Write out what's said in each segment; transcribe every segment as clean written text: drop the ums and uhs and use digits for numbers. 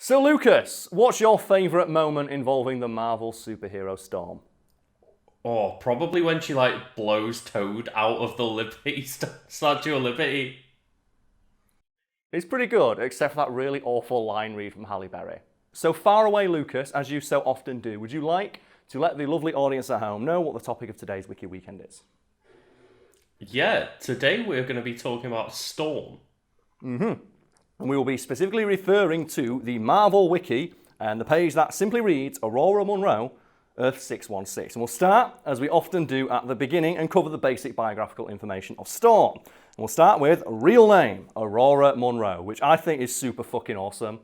So Lucas, what's your favourite moment involving the Marvel superhero Storm? Oh, probably when she blows Toad out of the Liberty Statue of Liberty. It's pretty good, except for that really awful line read from Halle Berry. So far away, Lucas, as you so often do, would you like to let the lovely audience at home know what the topic of today's Wiki Weekend is? Yeah, today we're going to be talking about Storm. And we will be specifically referring to the Marvel Wiki and the page that simply reads Aurora Monroe, Earth 616. And we'll start, as we often do, at the beginning and cover the basic biographical information of Storm. And we'll start with real name, Aurora Monroe, which I think is super fucking awesome.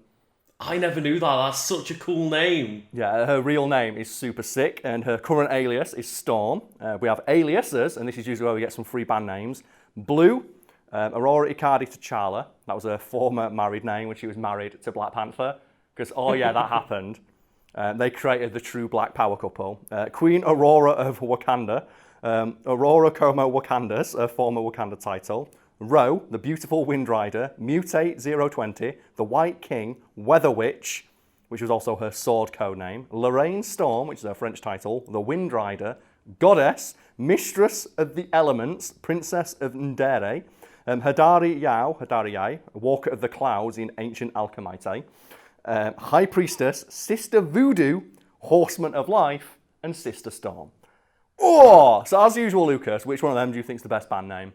I never knew that. That's such a cool name. Yeah, her real name is super sick, and her current alias is Storm. We have aliases, and this is usually where we get some free band names. Blue, Aurora Icardi T'Challa. That was her former married name when she was married to Black Panther. Because, oh yeah, that happened. They created the true black power couple. Queen Aurora of Wakanda. Aurora Como Wakandas, her former Wakanda title. Ro, the beautiful Wind Rider. Mutate 020, the White King. Weather Witch, which was also her sword code name. Lorraine Storm, which is her French title. The Wind Rider. Goddess, Mistress of the Elements, Princess of Ndere. Hadari Yai, Walker of the Clouds in Ancient Alchemite. High Priestess, Sister Voodoo, Horseman of Life, and Sister Storm. Oh, so as usual, Lucas, which one of them do you think is the best band name?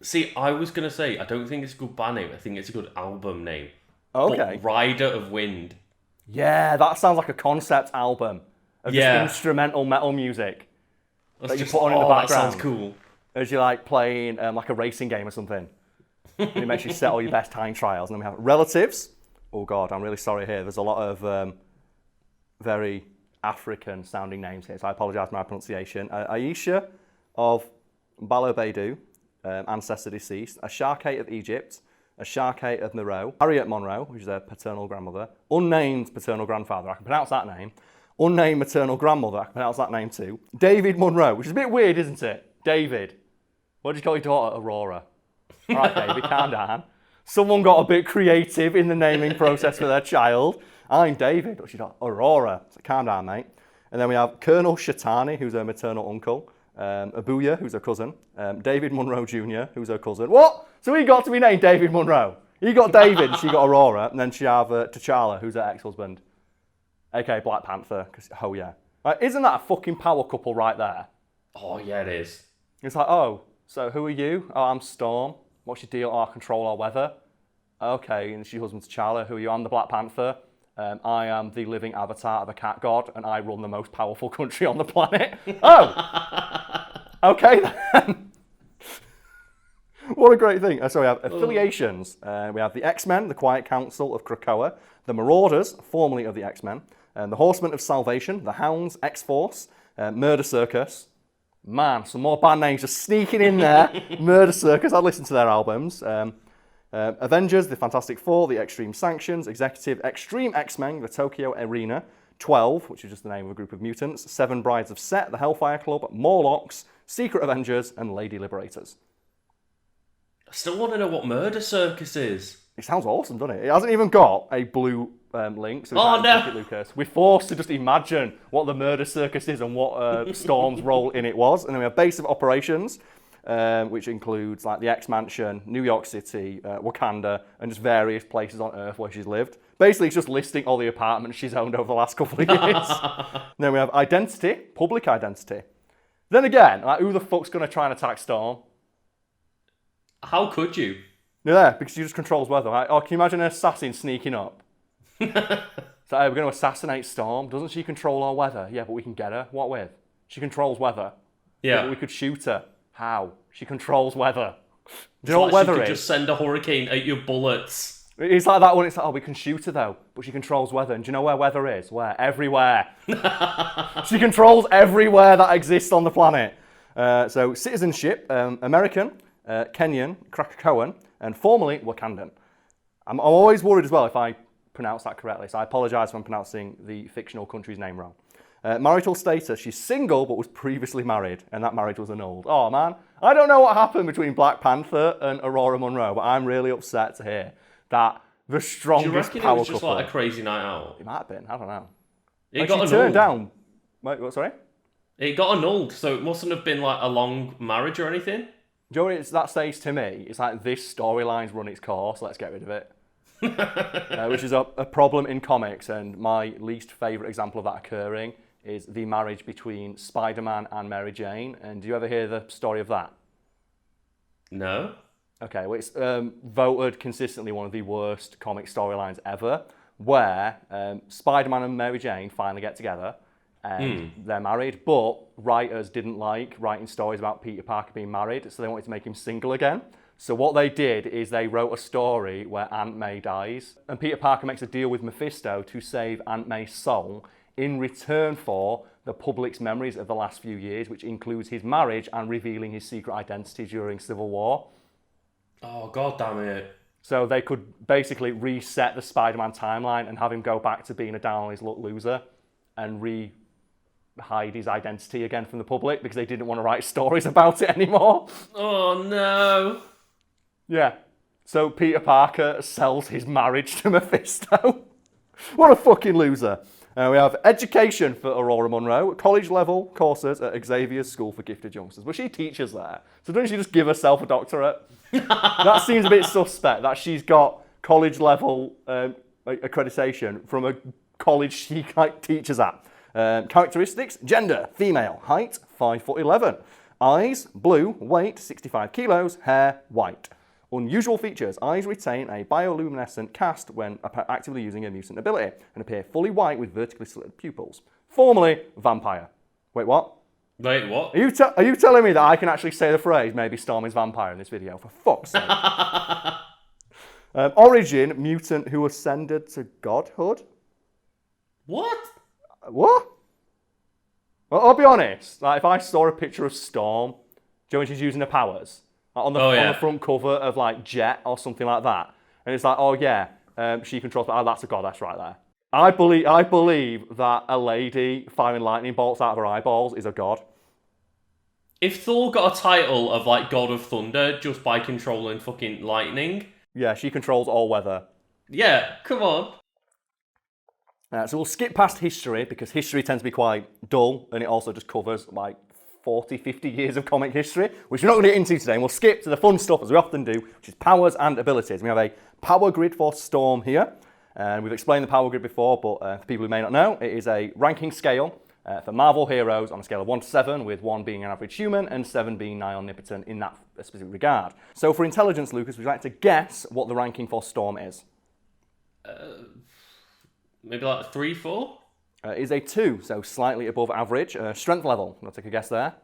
See, I was going to say, I don't think it's a good band name. I think it's a good album name. Okay. But Rider of Wind. Yeah, that sounds like a concept album of just instrumental metal music that you put on in the background. That sounds cool. As you're playing like a racing game or something. And it makes you set all your best time trials. And then we have relatives. Oh God, I'm really sorry here. There's a lot of very African sounding names here, so I apologise for my pronunciation. Aisha of Balobedu, ancestor deceased. Ashake of Egypt. Ashake of Monroe. Harriet Monroe, which is her paternal grandmother. Unnamed paternal grandfather, I can pronounce that name. Unnamed maternal grandmother, I can pronounce that name too. David Monroe, which is a bit weird, isn't it? David. What do you call your daughter? Aurora. All right, David, calm down. Someone got a bit creative in the naming process for their child. I'm David. What's your daughter? Aurora. So calm down, mate. And then we have Colonel Shatani, who's her maternal uncle. Abuya, who's her cousin. David Monroe Jr., who's her cousin. What? So he got to be named David Monroe. He got David, she got Aurora. And then she have T'Challa, who's her ex-husband. A.k.a. Black Panther. Oh, yeah. Isn't that a fucking power couple right there? Oh, yeah, it is. It's like, oh, so who are you? Oh, I'm Storm. What's your deal? Oh, I control our weather. Okay, and your husband's T'Challa. Who are you? I'm the Black Panther. I am the living avatar of a cat god, and I run the most powerful country on the planet. Oh! Okay, then. What a great thing. So we have affiliations. We have the X-Men, the Quiet Council of Krakoa, the Marauders, formerly of the X-Men, the Horsemen of Salvation, the Hounds, X-Force, Murder Circus. Man, some more band names just sneaking in there. Murder Circus, I'd listen to their albums. Avengers, the Fantastic Four, the Extreme Sanctions, Executive Extreme X-Men, the Tokyo Arena, 12, which is just the name of a group of mutants, Seven Brides of Set, the Hellfire Club, Morlocks, Secret Avengers, and Lady Liberators. I still want to know what Murder Circus is. It sounds awesome, doesn't it? It hasn't even got a blue link, so oh no, it, Lucas. We're forced to just imagine what the Murder Circus is and what Storm's role in it was. And then we have base of operations, which includes like the X-Mansion, New York City, Wakanda, and just various places on Earth where she's lived. Basically, it's just listing all the apartments she's owned over the last couple of years. Then we have identity, public identity. Then again, like, who the fuck's going to try and attack Storm? How could you? Yeah, because she just controls weather. Like, oh, can you imagine an assassin sneaking up? So, hey, we're going to assassinate Storm. Doesn't she control our weather? Yeah, but we can get her. What with? She controls weather. Yeah. But we could shoot her. How? She controls weather. Do you know what weather she could is? Just send a hurricane at your bullets. It's like that one. It's like, oh, we can shoot her though, but she controls weather. And do you know where weather is? Where? Everywhere. She controls everywhere that exists on the planet. So citizenship, American, Kenyan, Krakoan, and formerly Wakandan. I'm always worried as well if I pronounce that correctly, so I apologise if I'm pronouncing the fictional country's name wrong. Marital status, she's single but was previously married, and that marriage was annulled. Oh man, I don't know what happened between Black Panther and Aurora Monroe, but I'm really upset to hear that the Do strongest you reckon power it was just couple. like a crazy night out? It might have been. I don't know. It Like, got she annulled. turned down. Wait, what? Sorry. It got annulled, so it mustn't have been like a long marriage or anything. Do you know what that says to me? It's like this storyline's run its course. Let's get rid of it. Which is a problem in comics, and my least favourite example of that occurring is the marriage between Spider-Man and Mary Jane. And do you ever hear the story of that? No. Okay, well, it's voted consistently one of the worst comic storylines ever, where Spider-Man and Mary Jane finally get together and they're married, but writers didn't like writing stories about Peter Parker being married, so they wanted to make him single again. So what they did is they wrote a story where Aunt May dies, and Peter Parker makes a deal with Mephisto to save Aunt May's soul in return for the public's memories of the last few years, which includes his marriage and revealing his secret identity during Civil War. Oh, god damn it. So they could basically reset the Spider-Man timeline and have him go back to being a down-on-his-luck loser and hide his identity again from the public because they didn't want to write stories about it anymore. Oh, no. Yeah. So Peter Parker sells his marriage to Mephisto. What a fucking loser. We have education for Aurora Monroe, college-level courses at Xavier's School for Gifted Youngsters. Well, she teaches there. So doesn't she just give herself a doctorate? That seems a bit suspect, that she's got college-level accreditation from a college she teaches at. Characteristics, gender, female, height, 5'11", eyes, blue, weight, 65 kilos, hair, white. Unusual features, eyes retain a bioluminescent cast when actively using a mutant ability and appear fully white with vertically slitted pupils. Formerly, vampire. Wait, what? Wait, what? Are you telling me that I can actually say the phrase, maybe Storm is vampire in this video? For fuck's sake. Origin, mutant who ascended to godhood. What? What? Well, I'll be honest. Like, if I saw a picture of Storm, do you know when she's using her powers? Like on the front cover of like Jet or something like that. And it's like, oh yeah, she controls, but that's a goddess right there. I believe that a lady firing lightning bolts out of her eyeballs is a god. If Thor got a title of like God of Thunder just by controlling fucking lightning. Yeah, she controls all weather. Yeah, come on. So we'll skip past history because history tends to be quite dull and it also just covers like 40, 50 years of comic history, which we're not going to get into today. And we'll skip to the fun stuff as we often do, which is powers and abilities. We have a power grid for Storm here. And we've explained the power grid before, but for people who may not know, it is a ranking scale for Marvel heroes on a scale of 1 to 7, with 1 being an average human and 7 being nigh omnipotent in that specific regard. So for intelligence, Lucas, would you like to guess what the ranking for Storm is? Maybe like 3, 4? Is a 2, so slightly above average. Strength level, I'll take a guess there.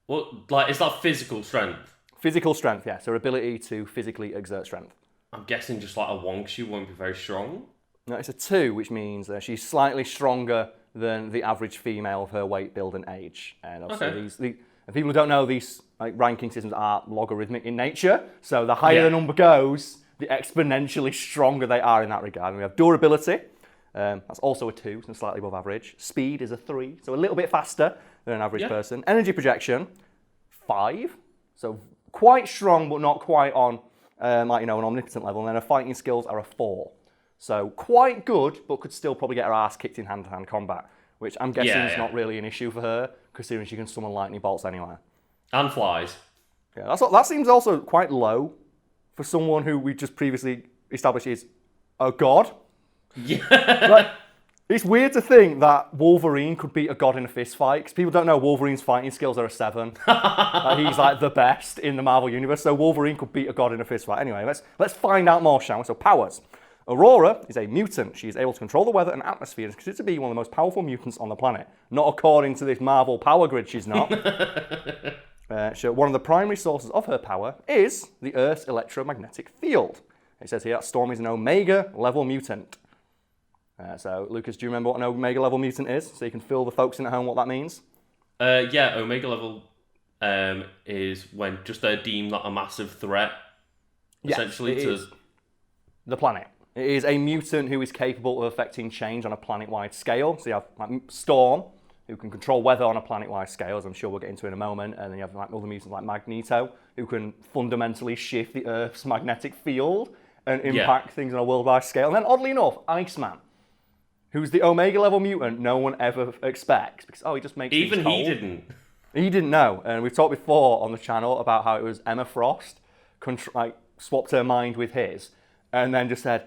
What, like, is that physical strength? Physical strength, yes, her ability to physically exert strength. I'm guessing just like a 1 because she won't be very strong. No, it's a 2, which means she's slightly stronger than the average female of her weight, build, and age. And obviously, and people who don't know, these ranking systems are logarithmic in nature. So the higher the number goes, the exponentially stronger they are in that regard. And we have durability. That's also a 2, so slightly above average. Speed is a 3, so a little bit faster than an average person. Energy projection, 5, so quite strong, but not quite on an omnipotent level. And then her fighting skills are a 4. So quite good, but could still probably get her ass kicked in hand-to-hand combat, which I'm guessing is not really an issue for her, considering she can summon lightning bolts anywhere. And flies. Yeah, that seems also quite low for someone who we just previously established is a god. Yeah. It's weird to think that Wolverine could beat a god in a fist fight, because people don't know Wolverine's fighting skills are a 7. He's like the best in the Marvel Universe, so Wolverine could beat a god in a fist fight. Anyway, let's find out more, shall we? So powers. Aurora is a mutant. She is able to control the weather and atmosphere and is considered to be one of the most powerful mutants on the planet. Not according to this Marvel power grid, she's not. One of the primary sources of her power is the Earth's electromagnetic field. It says here that Storm is an Omega-level mutant. So, Lucas, do you remember what an Omega-level mutant is? So you can fill the folks in at home what that means? Yeah, Omega-level is when just they're deemed like a massive threat, essentially, to the planet. It is a mutant who is capable of affecting change on a planet-wide scale. So you have like Storm, who can control weather on a planet-wide scale, as I'm sure we'll get into in a moment. And then you have like other mutants like Magneto, who can fundamentally shift the Earth's magnetic field. and impact things on a worldwide scale. And then, oddly enough, Iceman, who's the Omega level mutant no one ever expects, because, he just makes Even things cold. he didn't. He didn't know. And we've talked before on the channel about how it was Emma Frost, swapped her mind with his, and then just said,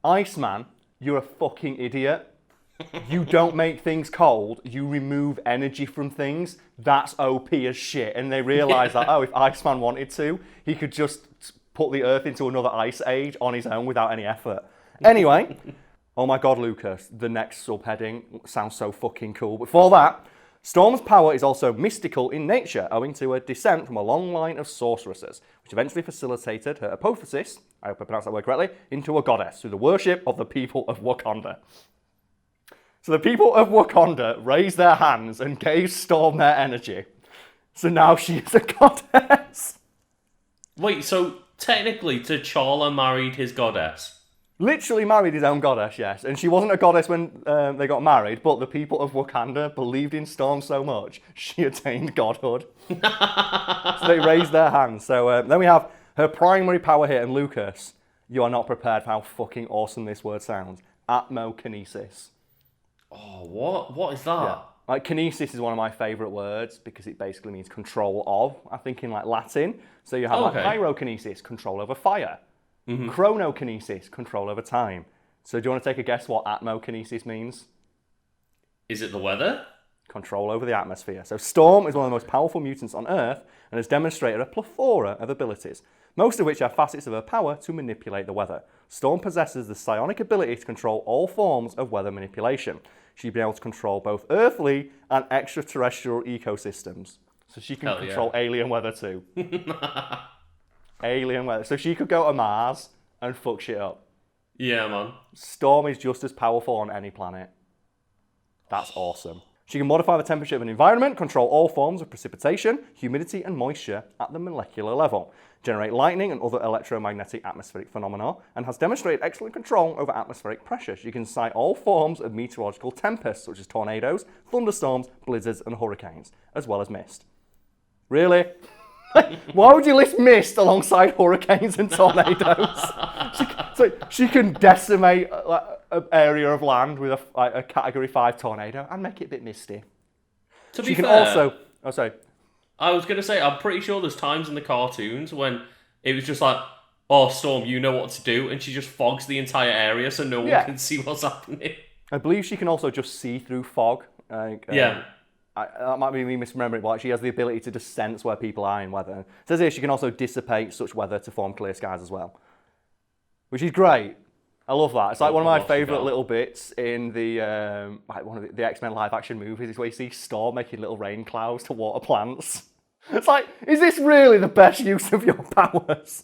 Iceman, you're a fucking idiot. You don't make things cold, you remove energy from things. That's OP as shit. And they realised that, if Iceman wanted to, he could just put the Earth into another ice age on his own without any effort. Anyway, oh my god, Lucas, the next subheading sounds so fucking cool. Before that, Storm's power is also mystical in nature, owing to her descent from a long line of sorceresses, which eventually facilitated her apophysis, I hope I pronounced that word correctly, into a goddess through the worship of the people of Wakanda. So the people of Wakanda raised their hands and gave Storm their energy. So now she is a goddess. Wait, so technically T'Challa married his goddess? Literally married his own goddess, yes. And she wasn't a goddess when they got married, but the people of Wakanda believed in Storm so much, she attained godhood. So they raised their hands. So then we have her primary power here, and Lucas, you are not prepared for how fucking awesome this word sounds. Atmokinesis. Oh, what is that? Yeah. Like, kinesis is one of my favourite words because it basically means control of, I think in like Latin. So you have pyrokinesis, control over fire. Mm-hmm. Chronokinesis, control over time. So do you want to take a guess what atmokinesis means? Is it the weather? Control over the atmosphere. So Storm is one of the most powerful mutants on Earth and has demonstrated a plethora of abilities, most of which are facets of her power to manipulate the weather. Storm possesses the psionic ability to control all forms of weather manipulation. She'd be able to control both earthly and extraterrestrial ecosystems. So she can control alien weather too. Alien weather. So she could go to Mars and fuck shit up. Yeah, man. Storm is just as powerful on any planet. That's awesome. She can modify the temperature of an environment, control all forms of precipitation, humidity and moisture at the molecular level, generate lightning and other electromagnetic atmospheric phenomena, and has demonstrated excellent control over atmospheric pressure. She can cite all forms of meteorological tempests, such as tornadoes, thunderstorms, blizzards and hurricanes, as well as mist. Really? Why would you list mist alongside hurricanes and tornadoes? She can decimate an area of land with a Category 5 tornado and make it a bit misty. To be fair, I was going to say, I'm pretty sure there's times in the cartoons when it was just like, oh, Storm, you know what to do, and she just fogs the entire area so no one can see what's happening. I believe she can also just see through fog. That might be me misremembering, but she has the ability to just sense where people are in weather. It says here she can also dissipate such weather to form clear skies as well, which is great. I love that. It's like one of my favourite little bits in the one of the X-Men live-action movies is where you see Storm making little rain clouds to water plants. It's like, is this really the best use of your powers?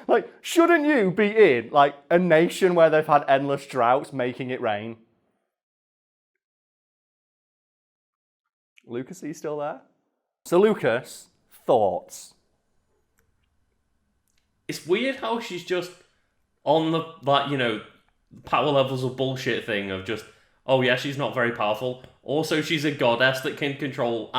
Like, shouldn't you be in like a nation where they've had endless droughts making it rain? Lucas, are you still there? So Lucas, thoughts? It's weird how she's just on the, power levels of bullshit thing of just, oh yeah, she's not very powerful. Also, she's a goddess that can control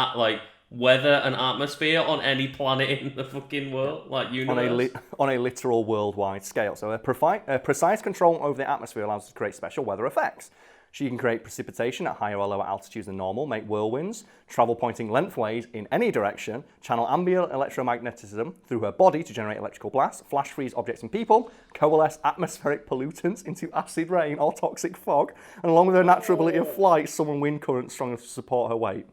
weather and atmosphere on any planet in the fucking world, universe. On a literal worldwide scale. So a precise control over the atmosphere allows us to create special weather effects. She can create precipitation at higher or lower altitudes than normal, make whirlwinds, travel pointing lengthways in any direction, channel ambient electromagnetism through her body to generate electrical blasts, flash freeze objects and people, coalesce atmospheric pollutants into acid rain or toxic fog, and along with her natural ability of flight, summon wind currents strong enough to support her weight.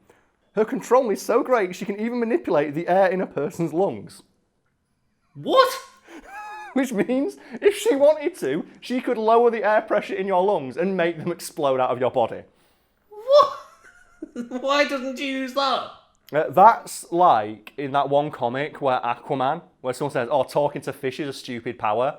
Her control is so great she can even manipulate the air in a person's lungs. What? Which means, if she wanted to, she could lower the air pressure in your lungs and make them explode out of your body. What? Why doesn't she use that? That's like in that one comic where Aquaman, where someone says, oh, talking to fish is a stupid power.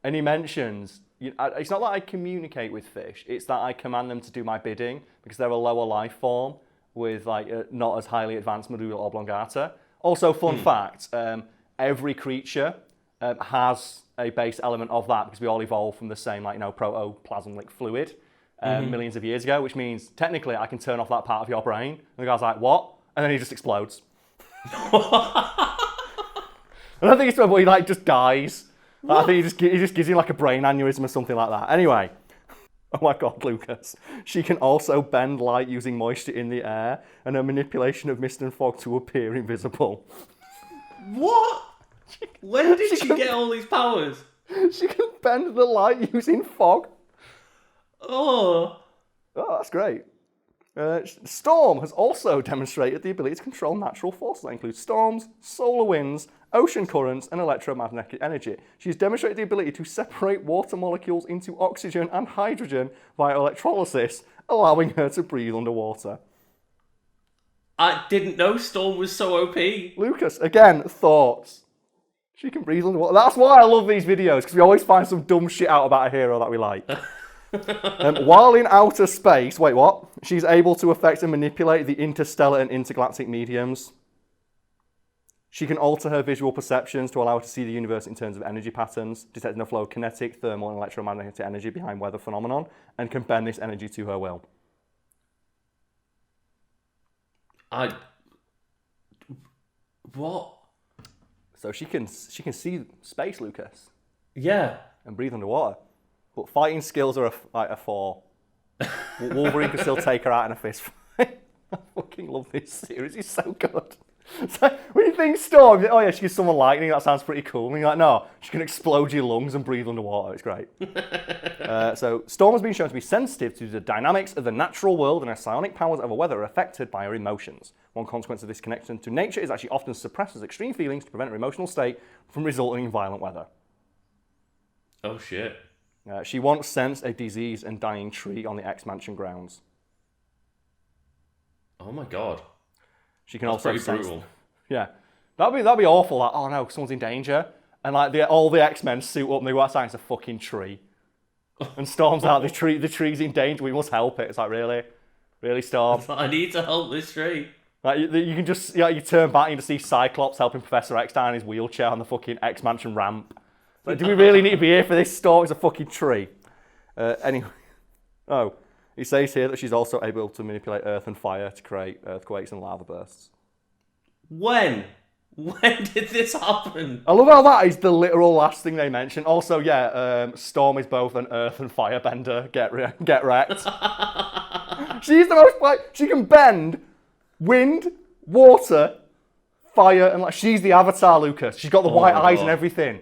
And he mentions, it's not that I communicate with fish, it's that I command them to do my bidding because they're a lower life form with not as highly advanced medulla oblongata. Also, fun fact, every creature has a base element of that because we all evolved from the same protoplasmic fluid millions of years ago, which means technically I can turn off that part of your brain. And the guy's like, what? And then he just explodes. I don't think it's where he just dies. I think he just gives you like a brain aneurysm or something like that. Anyway, oh my god, Lucas. She can also bend light using moisture in the air and a manipulation of mist and fog to appear invisible. What? When did she get all these powers? She can bend the light using fog. Oh, that's great. Storm has also demonstrated the ability to control natural forces. That includes storms, solar winds, ocean currents, and electromagnetic energy. She's demonstrated the ability to separate water molecules into oxygen and hydrogen via electrolysis, allowing her to breathe underwater. I didn't know Storm was so OP. Lucas, again, thoughts. She can breathe underwater. That's why I love these videos, because we always find some dumb shit out about a hero that we like. While in outer space, wait, what? She's able to affect and manipulate the interstellar and intergalactic mediums. She can alter her visual perceptions to allow her to see the universe in terms of energy patterns, detecting the flow of kinetic, thermal, and electromagnetic energy behind weather phenomenon, and can bend this energy to her will. What? So she can see space, Lucas. Yeah. And breathe underwater. But fighting skills are a 4. Wolverine can still take her out in a fist fight. I fucking love this series. It's so good. So when you think Storm, oh yeah, she can summon lightning. That sounds pretty cool. And you're like, no, she can explode your lungs and breathe underwater. It's great. So Storm has been shown to be sensitive to the dynamics of the natural world, and her psionic powers over weather are affected by her emotions. One consequence of this connection to nature is that she often suppresses extreme feelings to prevent her emotional state from resulting in violent weather. Oh shit. She once sensed a diseased and dying tree on the X-Mansion grounds. Oh my god. She can That's also pretty sense... brutal. Yeah. That'd be awful. Like, oh no, someone's in danger. And like all the X-Men suit up and they go outside, it's a fucking tree. And Storm's out, the tree's in danger, we must help it. It's like, really? Really, Storm? I need to help this tree. Like, you can just, you turn back and you just see Cyclops helping Professor X down in his wheelchair on the fucking X-Mansion ramp. Like, do we really need to be here for this? Storm? It's a fucking tree. Anyway. Oh, he says here that she's also able to manipulate earth and fire to create earthquakes and lava bursts. When? When did this happen? I love how that is the literal last thing they mention. Also, yeah, Storm is both an earth and fire bender. Get wrecked. She's the most, like, she can bend wind, water, fire, and like, she's the Avatar, Lucas. She's got the white eyes and everything.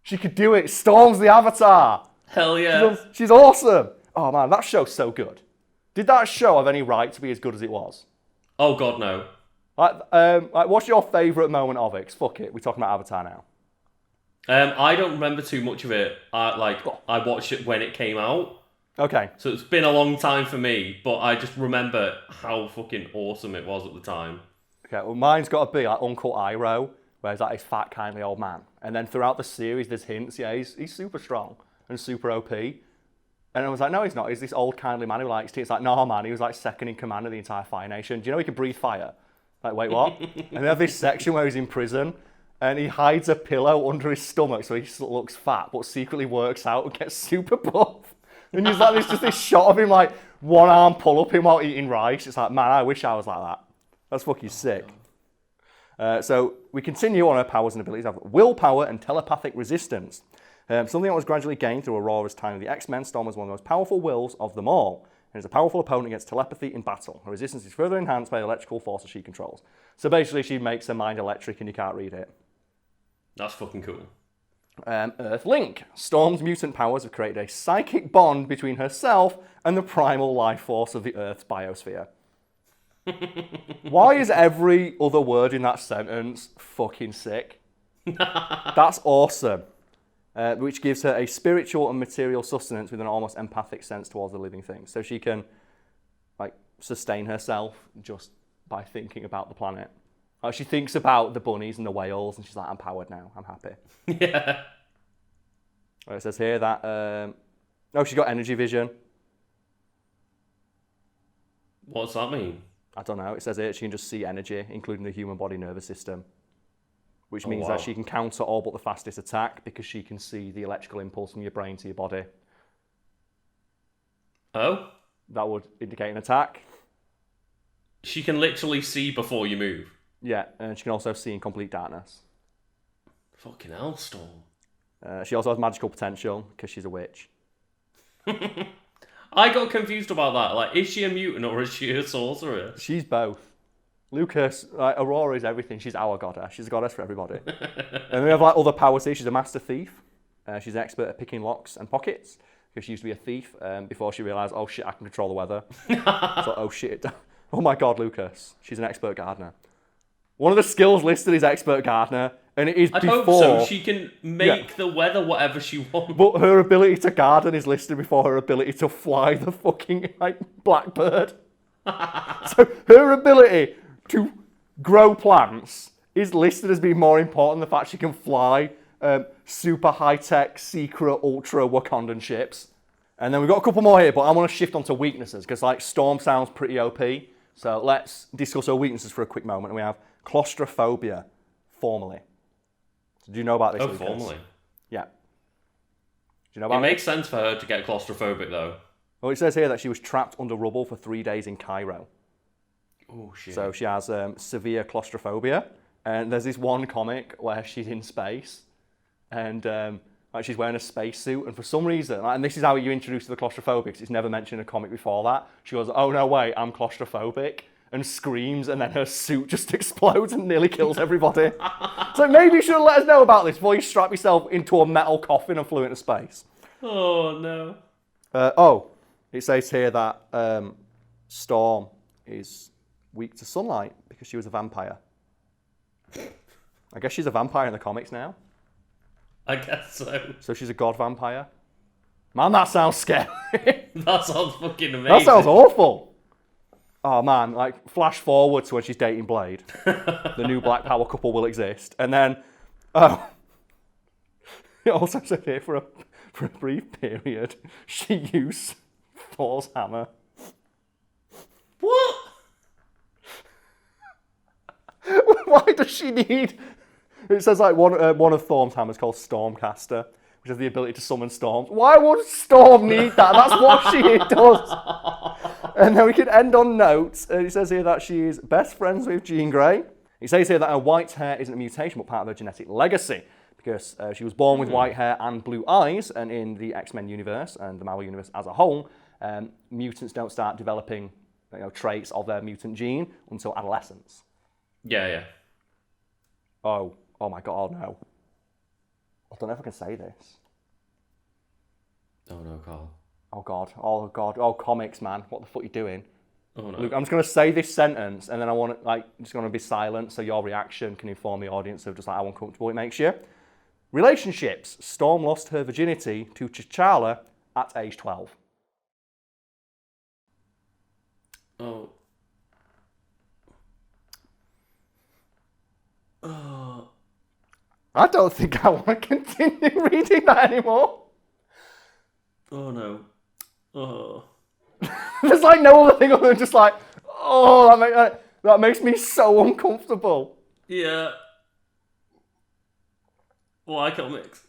She could do it. Storm's the Avatar. Hell yeah. She's awesome. Oh man, that show's so good. Did that show have any right to be as good as it was? Oh god, no. Like, what's your favourite moment of it? 'Cause fuck it, we're talking about Avatar now. I don't remember too much of it. I watched it when it came out. Okay. So it's been a long time for me, but I just remember how fucking awesome it was at the time. Okay, well mine's got to be like Uncle Iroh, where he's like his fat, kindly old man. And then throughout the series, there's hints, yeah, he's super strong and super OP. And I was like, no, he's not. He's this old, kindly man who likes tea. It's like, no, man, he was like second in command of the entire Fire Nation. Do you know he can breathe fire? Like, wait, what? And they have this section where he's in prison, and he hides a pillow under his stomach so he looks fat, but secretly works out and gets super buff. And he's like, there's just this shot of him, like, one arm pull up him while eating rice. It's like, man, I wish I was like that. That's fucking sick. So we continue on her powers and abilities. Have willpower and telepathic resistance. Something that was gradually gained through Aurora's time of the X-Men. Storm was one of the most powerful wills of them all, and is a powerful opponent against telepathy in battle. Her resistance is further enhanced by the electrical forces she controls. So basically, she makes her mind electric and you can't read it. That's fucking cool. Earth Link. Storm's mutant powers have created a psychic bond between herself and the primal life force of the Earth's biosphere. Why is every other word in that sentence fucking sick? That's awesome. Which gives her a spiritual and material sustenance with an almost empathic sense towards the living things. So she can, like, sustain herself just by thinking about the planet. Like, she thinks about the bunnies and the whales, and she's like, I'm powered now, I'm happy. Yeah. It says here that, she's got energy vision. What's that mean? I don't know. It says here she can just see energy, including the human body nervous system. Which means that she can counter all but the fastest attack because she can see the electrical impulse from your brain to your body. Oh? That would indicate an attack. She can literally see before you move. Yeah, and she can also see in complete darkness. Fucking hell, Storm. She also has magical potential because she's a witch. I got confused about that. Like, is she a mutant or is she a sorceress? She's both. Lucas, Aurora is everything. She's our goddess. She's a goddess for everybody. And we have like other powers here. She's a master thief. She's an expert at picking locks and pockets because she used to be a thief before she realised, oh shit, I can control the weather. So, oh shit. Oh my god, Lucas. She's an expert gardener. One of the skills listed is expert gardener, and it is I'd before... hope so. She can make the weather whatever she wants. But her ability to garden is listed before her ability to fly the fucking blackbird. So her ability to grow plants is listed as being more important than the fact she can fly super high-tech, secret, ultra Wakandan ships. And then we've got a couple more here, but I want to shift onto weaknesses, because like Storm sounds pretty OP. So let's discuss her weaknesses for a quick moment. And we have claustrophobia, formally. So do you know about this? Oh, Lucas? formally. Yeah. Do you know about it? Makes sense for her to get claustrophobic, though. Well, it says here that she was trapped under rubble for 3 days in Cairo. Oh, shit. So she has severe claustrophobia. And there's this one comic where she's in space and like she's wearing a spacesuit. And for some reason, and this is how you introduce the claustrophobic, because it's never mentioned in a comic before that. She goes, oh, no, wait, I'm claustrophobic. And screams, and then her suit just explodes and nearly kills everybody. So maybe you should let us know about this before you strap yourself into a metal coffin and flew into space. Oh, no. It says here that Storm is weak to sunlight because she was a vampire. I guess she's a vampire in the comics now. I guess so. So she's a god vampire. Man, that sounds scary. That sounds fucking amazing. That sounds awful. Oh man, like flash forward to when she's dating Blade. The new Black Power couple will exist. And then, it also said here for a brief period, she used Thor's hammer. What? Why does she need... It says like one of Thor's hammers called Stormcaster, which has the ability to summon storms. Why would Storm need that? That's what she does. And then we can end on notes. It says here that she is best friends with Jean Grey. It says here that her white hair isn't a mutation, but part of her genetic legacy, because she was born with white hair and blue eyes, and in the X-Men universe and the Marvel universe as a whole, mutants don't start developing traits of their mutant gene until adolescence. Yeah. Oh my god, no. I don't know if I can say this. Oh no, Karl. Oh god, oh comics, man, what the fuck are you doing? Oh no. Look, I'm just going to say this sentence, and then I want to, just going to be silent, so your reaction can inform the audience of just how uncomfortable it makes you. Relationships. Storm lost her virginity to T'Challa at age 12. Oh. I don't think I want to continue reading that anymore. Oh no. Oh. There's like no other thing other than just like, that makes me so uncomfortable. Yeah. Why comics?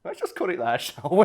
Let's just cut it there, shall we?